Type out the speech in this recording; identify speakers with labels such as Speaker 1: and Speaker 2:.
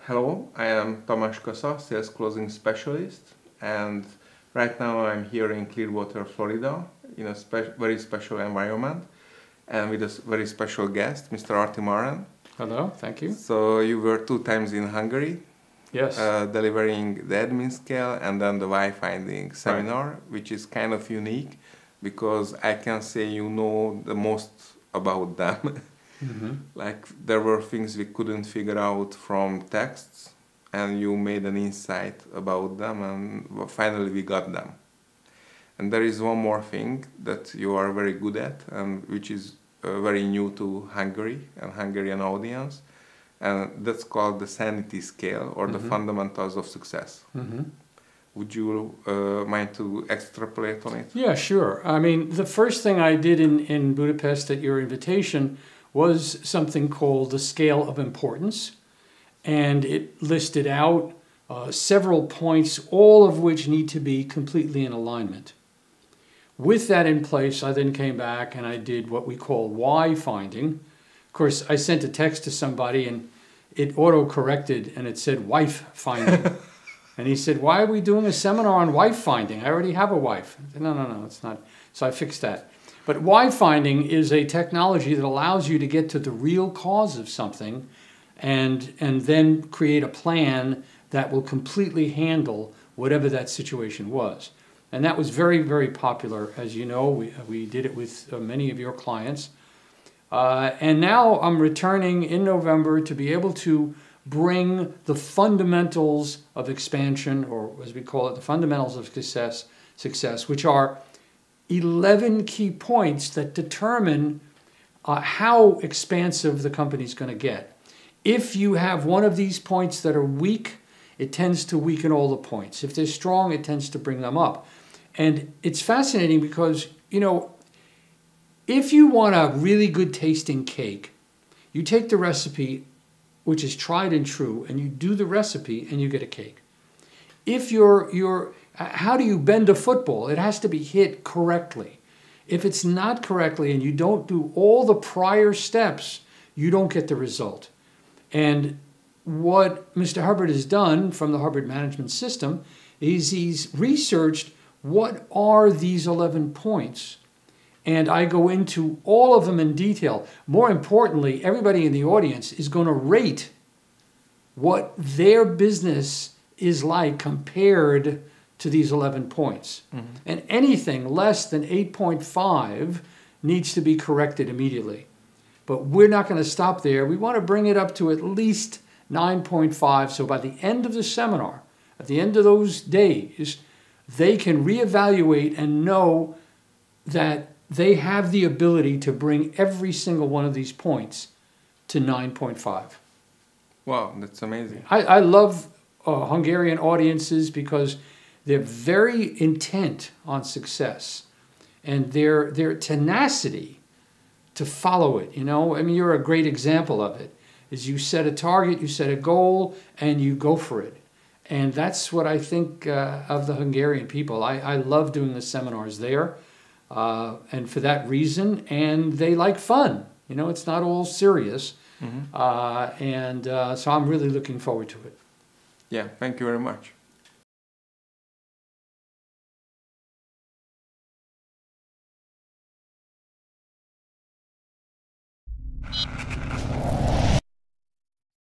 Speaker 1: Hello, I am Tamás Kassa, sales closing specialist, and right now I'm here in Clearwater, Florida, in a very special environment, and with a very special guest, Mr. Arte Maren.
Speaker 2: Hello, thank you.
Speaker 1: So you were 2 times in Hungary,
Speaker 2: yes,
Speaker 1: delivering the admin scale and then the why finding seminar, right, which is kind of unique because I can say you know the most about them. Mm-hmm. Like there were things we couldn't figure out from texts, and you made an insight about them, and finally we got them. And there is one more thing that you are very good at, and which is very new to Hungary and Hungarian audience, and that's called the sanity scale, or the fundamentals of success. Mm-hmm. Would you mind to extrapolate on it?
Speaker 2: Yeah, sure. I mean, the first thing I did in Budapest at your invitation was something called the scale of importance, and it listed out several points, all of which need to be completely in alignment. With that in place, I then came back and I did what we call why finding. Of course, I sent a text to somebody and it auto-corrected and it said wife finding. And he said, why are we doing a seminar on wife finding? I already have a wife. I said, no, it's not. So I fixed that. But why finding is a technology that allows you to get to the real cause of something and then create a plan that will completely handle whatever that situation was. And that was very, very popular. As you know, we did it with many of your clients. And now I'm returning in November to be able to bring the fundamentals of expansion, or as we call it, the fundamentals of success, which are 11 key points that determine how expansive the company is going to get. If you have one of these points that are weak, it tends to weaken all the points. If they're strong, it tends to bring them up. And it's fascinating because, you know, if you want a really good tasting cake, you take the recipe, which is tried and true, and you do the recipe and you get a cake. If how do you bend a football? It has to be hit correctly. If it's not correctly and you don't do all the prior steps, you don't get the result. And what Mr. Hubbard has done from the Hubbard Management System is he's researched what are these 11 points. And I go into all of them in detail. More importantly, everybody in the audience is going to rate what their business is like compared to these 11 points. Mm-hmm. And anything less than 8.5 needs to be corrected immediately. But we're not going to stop there. We want to bring it up to at least 9.5. So by the end of the seminar, at the end of those days, they can reevaluate and know that they have the ability to bring every single one of these points to 9.5.
Speaker 1: Wow, that's amazing.
Speaker 2: I love Hungarian audiences because they're very intent on success, and their tenacity to follow it. You know, I mean, you're a great example of it. Is you set a target, you set a goal, and you go for it. And that's what I think of the Hungarian people. I love doing the seminars there, and for that reason, and they like fun. You know, it's not all serious, so I'm really looking forward to it.
Speaker 1: Yeah, thank you very much.